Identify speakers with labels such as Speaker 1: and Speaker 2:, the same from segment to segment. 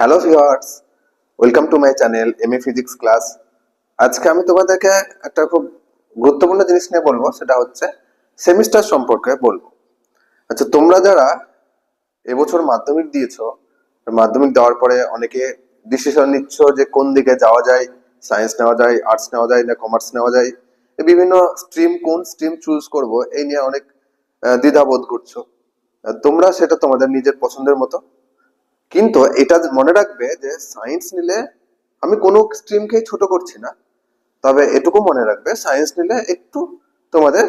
Speaker 1: Hello viewers, welcome to my channel MA physics class. আজকে আমি তোমাদেরকে একটা খুব গুরুত্বপূর্ণ জিনিস নিয়ে বলবো, সেটা হচ্ছে সেমিস্টার সম্পর্কে বলবো। আচ্ছা, তোমরা যারা এবছর মাধ্যমিক দিয়েছো, মাধ্যমিক দেওয়ার পরে অনেকে ডিসিশন নিচ্ছ যে কোন দিকে যাওয়া যায়, সায়েন্স নেওয়া যায়, আর্টস নেওয়া যায় না কমার্স নেওয়া যায়, বিভিন্ন স্ট্রিম, কোন স্ট্রিম চুজ করব এই নিয়ে অনেক দ্বিধাবোধ করছো। তোমরা সেটা তোমাদের নিজের পছন্দের মতো, কিন্তু এটা মনে রাখবে যে সায়েন্স নিলে, আমি কোনো স্ট্রিমকেই ছোট করছি না, তবে এটুকু মনে রাখবে সায়েন্স নিলে একটু তোমাদের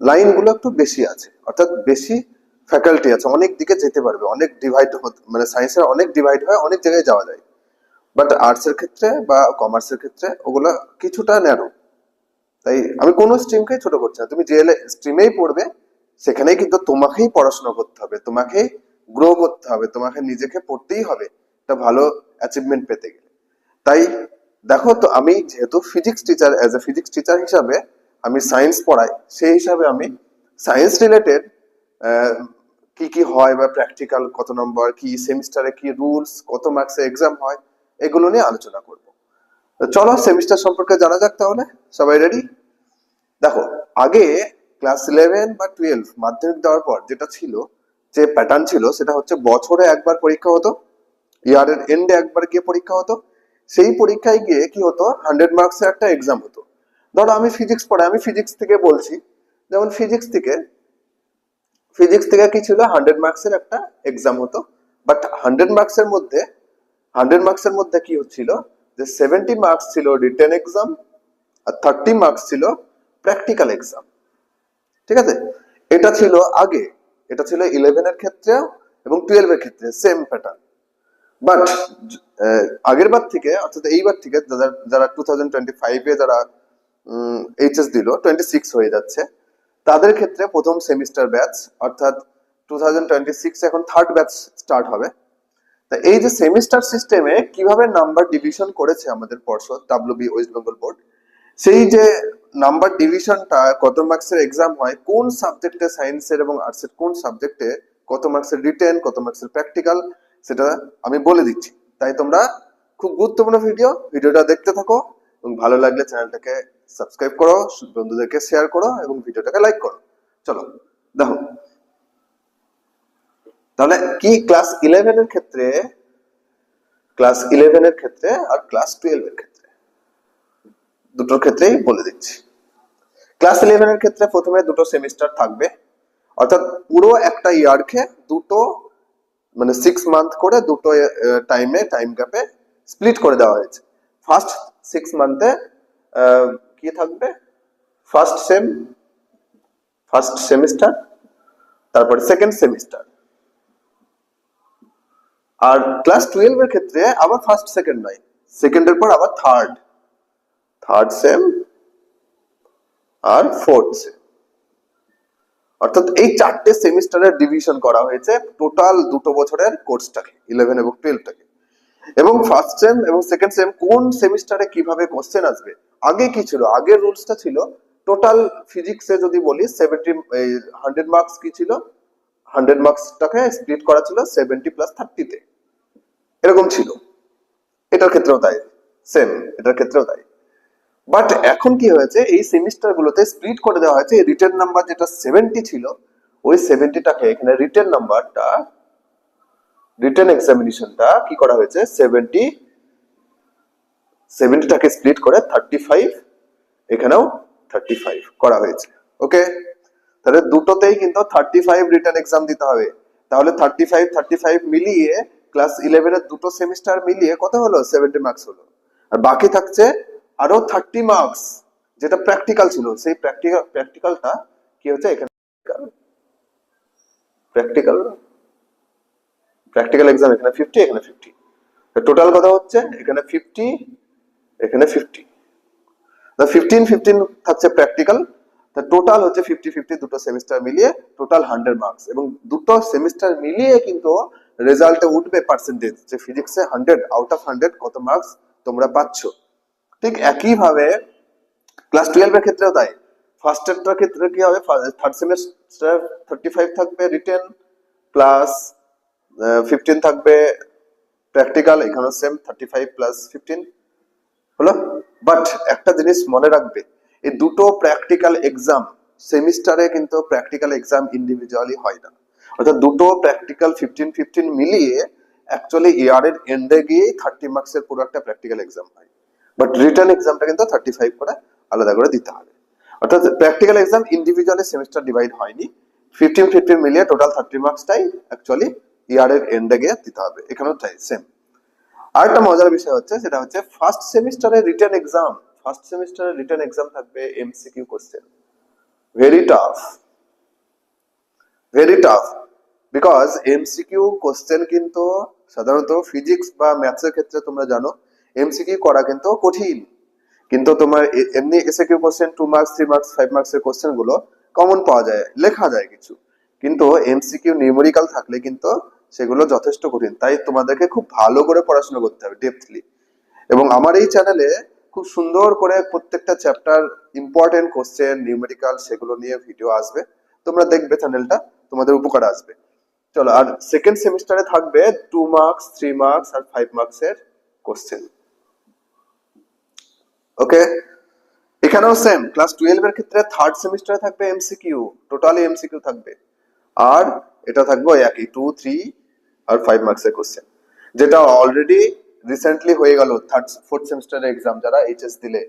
Speaker 1: লাইনগুলো একটু বেশি আছে, অর্থাৎ বেশি ফ্যাকাল্টি আছে, অনেক দিকে যেতে পারবে, অনেক ডিভাইড, মানে সায়েন্সের অনেক ডিভাইড হয়, অনেক জায়গায় যাওয়া যায়। বাট আর্টস এর ক্ষেত্রে বা কমার্সের ক্ষেত্রে ওগুলো কিছুটা ন্যারো। তাই আমি কোনো স্ট্রিমকেই ছোট করছি না, তুমি যে স্ট্রিমেই পড়বে সেখানেই কিন্তু তোমাকেই পড়াশোনা করতে হবে, তোমাকেই গ্রো করতে হবে, তোমাকে নিজেকে পড়তেই হবে একটা ভালো অ্যাচিভমেন্ট পেতে গেলে। তাই দেখো, তো আমি যেহেতু physics teacher, as a physics teacher হিসাবে আমি সায়েন্স পড়াই, সেই হিসাবে আমি সায়েন্স রিলেটেড কি কি হয় বা প্র্যাকটিক্যাল কত নম্বর, কি সেমিস্টারে কি রুলস, কত মার্কসে এক্সাম হয়, এগুলো নিয়ে আলোচনা করব। চলো সেমিস্টার সম্পর্কে জানা যাক তাহলে। সবাই রেডি? দেখো, আগে ক্লাস 11 বা 12 মাধ্যমিক দেওয়ার পর যেটা ছিল, যে প্যাটার্ন ছিল, সেটা হচ্ছে বছরে একবার পরীক্ষা হতো, ইয়ারের এন্ডে একবার গিয়ে পরীক্ষা হতো। সেই পরীক্ষায় গিয়ে কি হতো, 100 মার্কসের একটা এক্সাম হতো। ধরো আমি ফিজিক্স পড়াই, আমি ফিজিক্স থেকে বলছি, যেমন ফিজিক্স থেকে কি ছিল, 100 মার্কসের একটা এক্সাম হতো। বাট 100 মার্কসের মধ্যে কি হচ্ছিল, যে 70 মার্কস ছিল রিটেন এক্সাম, আর 30 মার্কস ছিল প্র্যাকটিক্যাল এক্সাম। ঠিক আছে, এটা ছিল আগে, এটা ছিল 11 এর ক্ষেত্রে এবং 12 এর ক্ষেত্রে সেম প্যাটার্ন। বাট আগের বার থেকে, অর্থাৎ এইবার থেকে যারা 2025 এ যারা এইচএস দিল, 26 হয়ে যাচ্ছে, তাদের ক্ষেত্রে প্রথম সেমিস্টার ব্যাচ, অর্থাৎ 2026 এখন থার্ড ব্যাচ স্টার্ট হবে। তা এই যে সেমিস্টার সিস্টেমে কিভাবে নাম্বার ডিভিশন করেছে আমাদের পর্ষদ, ডাব্লিউবি ওয়েস্ট বেঙ্গল বোর্ড, সেই যে নাম্বার ডিভিশনটা, কত মার্কসের এক্সাম হয়, কোন সাবজেক্টে, সায়েন্সের এবং আর্টসের কোন সাবজেক্টে কত মার্কসের রিটেন, কত মার্কসের প্র্যাকটিক্যাল, সেটা আমি বলে দিচ্ছি। তাই তোমরা খুব গুরুত্বপূর্ণ ভিডিওটা দেখতে থাকো, এবং ভালো লাগলে চ্যানেলটাকে সাবস্ক্রাইব করো, বন্ধুদেরকে শেয়ার করো এবং ভিডিওটাকে লাইক করো। চলো দেখো তাহলে কি, ক্লাস 11 এর ক্ষেত্রে আর ক্লাস 12 এর ক্ষেত্রে, দুটোর ক্ষেত্রেই বলে দিচ্ছি। ক্লাস 11 এর ক্ষেত্রে প্রথমে দুটো সেমিস্টার থাকবে, অর্থাৎ পুরো একটা ইয়ারকে দুটো, মানে 6 মান্থ করে দুটো টাইম গ্যাপে স্প্লিট করে দেওয়া হয়েছে। ফার্স্ট 6 মান্থে কি থাকবে, ফার্স্ট সেমিস্টার, তারপরে সেকেন্ড সেমিস্টার। আর ক্লাস 12 এর ক্ষেত্রে আবার ফার্স্ট সেকেন্ড নয়, সেকেন্ডের পর আবার থার্ড সেম আর ফোর্থ সেম, অর্থাৎ এই চারটে সেমিস্টারের ডিভিশন করা হয়েছে টোটাল দুটো বছরের কোর্সটাকে, 11 এবং 12টাকে। এবং ফার্স্ট সেম এবং সেকেন্ড সেম কোন সেমিস্টারে কিভাবে কোশ্চেন আসবে, আগে কি ছিল, আগের রুলসটা ছিল টোটাল ফিজিক্সে যদি বলি 100 মার্কস কি ছিল, 100 মার্কসটাকে স্প্লিট করা ছিল 70 + 30-তে, এরকম ছিল। এটার ক্ষেত্রেও তাই, সেম এটার ক্ষেত্রেও তাই। বাট এখন কি হয়েছে, এই সেমিস্টার গুলোতে স্প্লিট করে দেওয়া হয়েছে, রিটেন নাম্বার যেটা 70 ছিল, ওই 70টাকে এখানে রিটেন এক্সামিনেশনটা কি করা হয়েছে, 70টাকে স্প্লিট করে 35, এখানেও 35 করা হয়েছে। ওকে, তাহলে দুটোতেই কিন্তু 35 রিটেন এক্সাম দিতে হবে। তাহলে 35 মিলিয়ে ক্লাস 11 এর দুটো সেমিস্টার মিলিয়ে কত হলো, 70 মার্কস হলো। আর বাকি থাকছে আরো 30 মার্কস, যেটা প্র্যাকটিক্যাল ছিল। সেই প্র্যাকটিক্যালটা কি হচ্ছে, এখানে প্র্যাকটিক্যাল এক্সাম, এখানে 50, এখানে 50, টোটাল কথা হচ্ছে এখানে 50, এখানে 50, 15 থাকছে প্র্যাকটিক্যাল। টোটাল হচ্ছে 50-50, দুটো সেমিস্টার মিলিয়ে টোটাল 100 মার্কস। এবং দুটো সেমিস্টার মিলিয়ে কিন্তু রেজাল্টে উঠবে পার্সেন্টেজ, যে ফিজিক্সে 100 আউট অফ 100 কত মার্কস তোমরা পাচ্ছ। ঠিক একইভাবে ক্লাস 12 এর ক্ষেত্রেও তাই। ফার্স্ট ইয়ারটার ক্ষেত্রে কি হবে, থার্ড সেমিস্টার 35 থাকবে রিটেন, প্লাস 15 থাকবে প্র্যাকটিক্যাল এখানেও সেম 35 প্লাস 15 হলো। বাট একটা জিনিস মনে রাখবে, এই দুটো প্র্যাকটিক্যাল এক্সাম সেমিস্টারে কিন্তু প্র্যাকটিক্যাল এক্সাম ইন্ডিভিজুয়ালি হয় না, অর্থাৎ দুটো প্র্যাকটিক্যাল 15-15 মিলিয়ে অ্যাকচুয়ালি ইয়ারের এন্ডে গিয়ে 30 মার্কসের পুরো একটা প্র্যাকটিক্যাল এক্সাম হয়। বাট রিটার্ন এক্সামটা কিন্তু 35 করে আলাদা করে দিতে হবে। অর্থাৎ practical exam individually semester divide হয়নি, 15-15 মিলিয়ে টোটাল 30 মার্কসটাই অ্যাকচুয়ালি ইয়ারের এন্ডে গিয়ে দিতে হবে। এখানেও তাই সেম। আর একটা মজার বিষয় হচ্ছে, সেটা হচ্ছে ফার্স্ট সেমিস্টারের রিটেন এক্সাম, ফার্স্ট সেমিস্টারের রিটেন এক্সাম থাকবে MCQ question. Very tough, very tough, because MCQ question কিন্তু সাধারণত ফিজিক্স বা ম্যাথসের ক্ষেত্রে তোমরা জানো এমসিকিউ করা কিন্তু কঠিন, কিন্তু তোমার এমনি এসএকিউ কোশ্চেন 2 মার্কস 3 মার্কস 5 মার্কসের কোশ্চেন গুলো কমন পাওয়া যায়, লেখা যায় কিছু, কিন্তু এমসিকিউ নিউমেরিক্যাল থাকলে কিন্তু সেগুলো যথেষ্ট কঠিন। তাই তোমাদেরকে খুব ভালো করে পড়াশোনা করতে হবে ডেপথলি। এবং আমার এই চ্যানেলে খুব সুন্দর করে প্রত্যেকটা চ্যাপ্টার ইম্পর্টেন্ট কোশ্চেন নিউমেরিক্যাল সেগুলো নিয়ে ভিডিও আসবে, তোমরা দেখবে চ্যানেলটা, তোমাদের উপকার আসবে। চলো, আর সেকেন্ড সেমিস্টারে থাকবে 2 মার্কস 3 মার্কস আর 5 মার্কসের কোশ্চেন। ওকে, এখানেও সেম, ক্লাস 12 এর ক্ষেত্রে থার্ড সেমিস্টারে থাকবে এমসিকিউ, টোটালি এমসিকিউ থাকবে, আর এটা থাকবে একই 2 3 আর 5 মার্কসের কোশ্চেন, যেটা অলরেডি রিসেন্টলি হয়ে গেল থার্ড ফোর্থ সেমিস্টারের এক্সাম যারা এইচএস দিলে,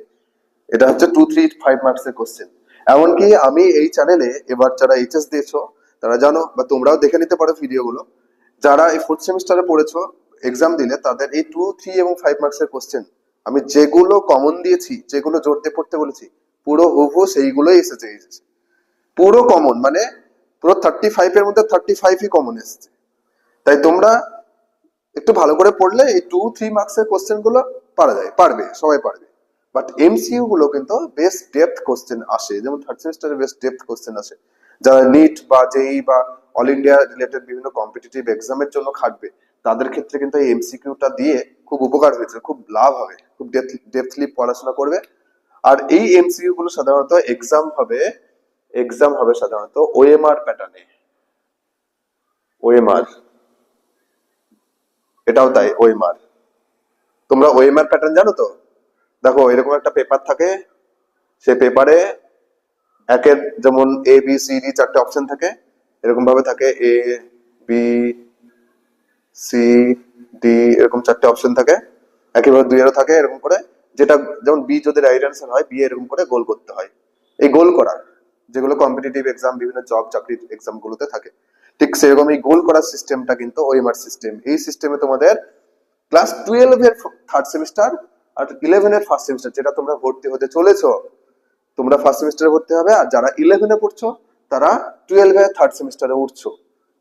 Speaker 1: এটা হচ্ছে 2 3 5 মার্কসের কোশ্চেন। এমনকি আমি এই চ্যানেলে এবার যারা এইচএস দিয়েছো তারা জানো, বা তোমরাও দেখে নিতে পারো ভিডিওগুলো, যারা এই ফোর্থ সেমিস্টারে পড়েছো এক্সাম দিলে তাদের এই 2 3 এবং 5 মার্কসের কোশ্চেন আমি যেগুলো কমন দিয়েছি, যেগুলো জোর দিয়ে পড়তে বলেছি, পুরো হুবহু সেইগুলোই এসেছে, পুরো কমন, মানে পুরো 35 এর মধ্যে 35ই কমন এসেছে। তাই তোমরা একটু ভালো করে পড়লে এই 2 3 মার্কসের কোশ্চেন গুলো পারা যায়, পারবে, সবাই পারবে। বাট এমসিইউ গুলো কিন্তু বেশ ডেপথ কোশ্চেন আসে, যেমন থার্ড সেমিস্টারে বেশ ডেপথ কোশ্চেন আসে। যারা নিট বা জেই বা অল ইন্ডিয়া রিলেটেড বিভিন্ন কম্পিটিটিভ এক্সামের জন্য খাটবে তাদের ক্ষেত্রে কিন্তু এই এমসিকিউটা দিয়ে খুব উপকার হয়েছে, খুব লাভ হবে, খুব ডেপথলি পড়াশোনা করবে। আর এই এমসিকিউ গুলো সাধারণত এক্সাম হবে সাধারণত ওএমআর প্যাটার্নে, ওএমআর, এটাও তাই ওএমআর। তোমরা ওএমআর প্যাটার্ন জানো তো? দেখো এরকম একটা পেপার থাকে, সে পেপারে একের যেমন A B C D 4টে option থাকে, এরকম ভাবে থাকে এ বি সি ডি, এরকম 4টে অপশন থাকে, একইভাবে 2 এরও থাকে, এরকম করে, যেটা যেমন বি যদি রাইট অ্যান্সার হয় বি এরকম করে গোল করতে হয়। এই গোল করা যেগুলো কম্পিটিটিভ এক্সাম বিভিন্ন জব চাকরির এক্সাম গুলোতে থাকে, ঠিক সেরকম এই গোল করার সিস্টেমটা কিন্তু ওএমআর সিস্টেম। এই সিস্টেমে তোমাদের ক্লাস 12 এর থার্ড সেমিস্টার আর 11 এর ফার্স্ট সেমিস্টার, যেটা তোমরা ভর্তি হতে চলেছো, তোমরা ফার্স্ট সেমিস্টারে ভর্তি হবে, আর যারা 11 এ পড়ছো তারা 12 এর থার্ড সেমিস্টারে উঠছো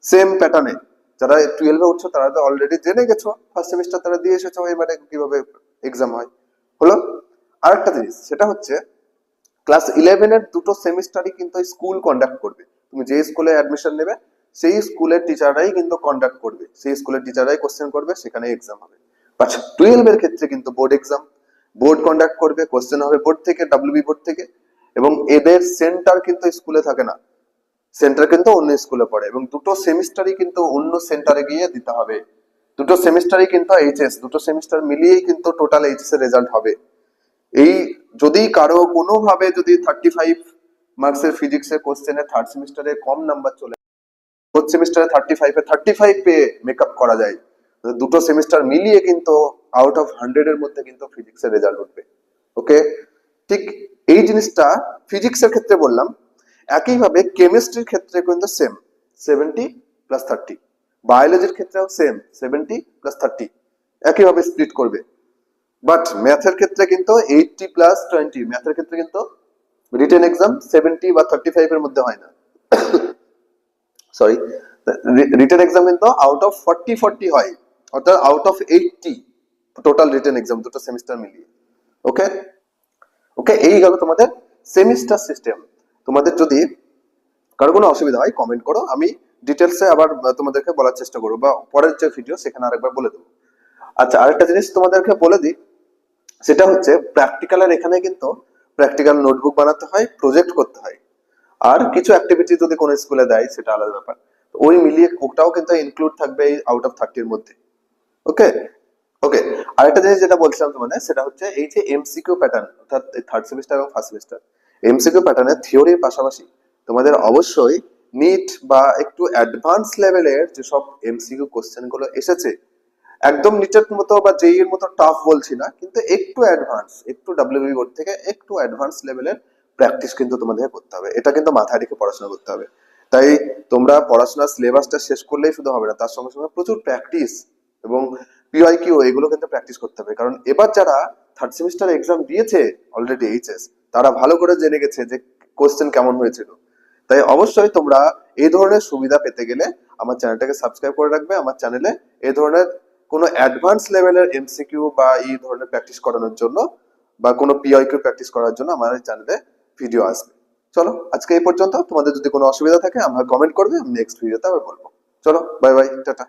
Speaker 1: সেম প্যাটার্নে। যারা 12 এ উঠছো তারা তো অলরেডি জেনে গেছো, ফার্স্ট সেমিস্টার তারা দিয়ে এসেছো এবারে কিভাবে এক্সাম হয়। হলো আরেকটা জিনিস, সেটা হচ্ছে ক্লাস 11 এর দুটো সেমিস্টারই কিন্তু স্কুল কন্ডাক্ট করবে। তুমি যে স্কুলে অ্যাডমিশন নেবে সেই স্কুলের টিচাররাই কিন্তু কন্ডাক্ট করবে, সেই স্কুলের টিচাররাই কোশ্চেন করবে, সেখানে এক্সাম হবে। আচ্ছা 12 এর ক্ষেত্রে কিন্তু বোর্ড এক্সাম, বোর্ড কন্ডাক্ট করবে, কোশ্চেন হবে বোর্ড থেকে, ডাব্লিউবি বোর্ড থেকে, এবং এদের সেন্টার কিন্তু স্কুলে থাকে না, সেন্টার কিন্তু অন্য স্কুলে পড়ে, এবং দুটো সেমিস্টারই কিন্তু অন্য সেন্টারে গিয়ে দিতে হবে। দুটো সেমিস্টারই কিন্তু এইচএস, দুটো সেমিস্টার মিলিয়েই কিন্তু টোটাল এইচএস এর রেজাল্ট হবে। এই যদি কারো কোনোভাবে যদি 35 মার্কসের ফিজিক্সের কোশ্চেনে থার্ড সেমিস্টারে কম নাম্বার চলে, ফোর্থ সেমিস্টারে 35 পেয়ে মেকআপ করা যায়, দুটো সেমিস্টার মিলিয়ে কিন্তু আউট অফ 100 এর মধ্যে কিন্তু ফিজিক্সের রেজাল্ট উঠবে। ওকে, ঠিক এই জিনিসটা ফিজিক্সের ক্ষেত্রে বললাম, একইভাবে কেমিস্ট্রির ক্ষেত্রে কিন্তু সেম 70 প্লাস 30, বায়োলজির ক্ষেত্রেও সেম 70 প্লাস 30, একইভাবে স্প্লিট করবে। বাট ম্যাথের ক্ষেত্রে কিন্তু 80 প্লাস 20, ম্যাথের ক্ষেত্রে কিন্তু রিটেন এক্সাম 70 বা 35 এর মধ্যে হয় না, সরি, রিটেন এক্সাম কিন্তু আউট অফ 40 হয়, অর্থাৎ out of 80 total written exam দুটো সেমিস্টার মিলিয়ে। ওকে, ওকে, এই গেল তোমাদের সেমিস্টার সিস্টেম। তোমাদের যদি কারো কোনো অসুবিধা হয় কমেন্ট করো, আমি ডিটেলসে আবার তোমাদেরকে বলার চেষ্টা করবো, বা পরের যে ভিডিও সেখানে আরেকবার বলে দেবো। আচ্ছা আরেকটা জিনিস তোমাদেরকে বলে দিই, সেটা হচ্ছে প্র্যাকটিক্যালের এখানে কিন্তু প্র্যাকটিক্যাল নোটবুক বানাতে হয়, প্রজেক্ট করতে হয়, আর কিছু অ্যাক্টিভিটি যদি কোনো স্কুলে দেয় সেটা আলাদা ব্যাপার, ওই মিলিয়ে ওটাও কিন্তু ইনক্লুড থাকবে এই আউট অফ 30 এর মধ্যে। ওকে ওকে। আরেকটা জিনিস যেটা বলছিলাম তোমাদের, সেটা হচ্ছে এই যে এমসিকিউ প্যাটার্ন, অর্থাৎ থার্ড সেমিস্টার এবং ফার্স্ট সেমিস্টার এমসিকিউ প্যাটার্নের থিওরির পাশাপাশি তোমাদের অবশ্যই নিট বা একটু অ্যাডভান্স লেভেলের যেসব এমসিকিউ কোশ্চেন গুলো এসেছে, একদম নিটের মতো বা জেই এর মতো টাফ বলছি না, কিন্তু একটু অ্যাডভান্স, একটু ডাব্লিউবি বোর্ড থেকে একটু অ্যাডভান্স লেভেলের প্র্যাকটিস কিন্তু তোমাদের করতে হবে। এটা কিন্তু মাথায় রেখে পড়াশোনা করতে হবে। তাই তোমরা পড়াশোনার সিলেবাসটা শেষ করলেই শুধু হবে না, তার সঙ্গে সঙ্গে প্রচুর প্র্যাকটিস এবং পিওয়াইকিউ এগুলো কিন্তু প্র্যাকটিস করতে হবে। কারণ এবার যারা থার্ড সেমিস্টার এক্সাম দিয়েছে অলরেডি এইচএস, তারা ভালো করে জেনে গেছে যে কোশ্চেন কেমন হয়েছিল। তাই অবশ্যই তোমরা এই ধরনের সুবিধা পেতে গেলে আমার চ্যানেলটাকে সাবস্ক্রাইব করে রাখবে। আমার চ্যানেলে এই ধরনের কোনো অ্যাডভান্স লেভেলের এমসিকিউ বা এই ধরনের প্র্যাকটিস করানোর জন্য বা কোনো পিওয়াইকিউ প্র্যাকটিস করার জন্য আমার চ্যানেলে ভিডিও আসবে। চলো আজকে এই পর্যন্ত। তোমাদের যদি কোনো অসুবিধা থাকে আমার কমেন্ট করবে, আমি নেক্সট ভিডিওতে আবার বলবো। চলো বাই বাই, টাটা।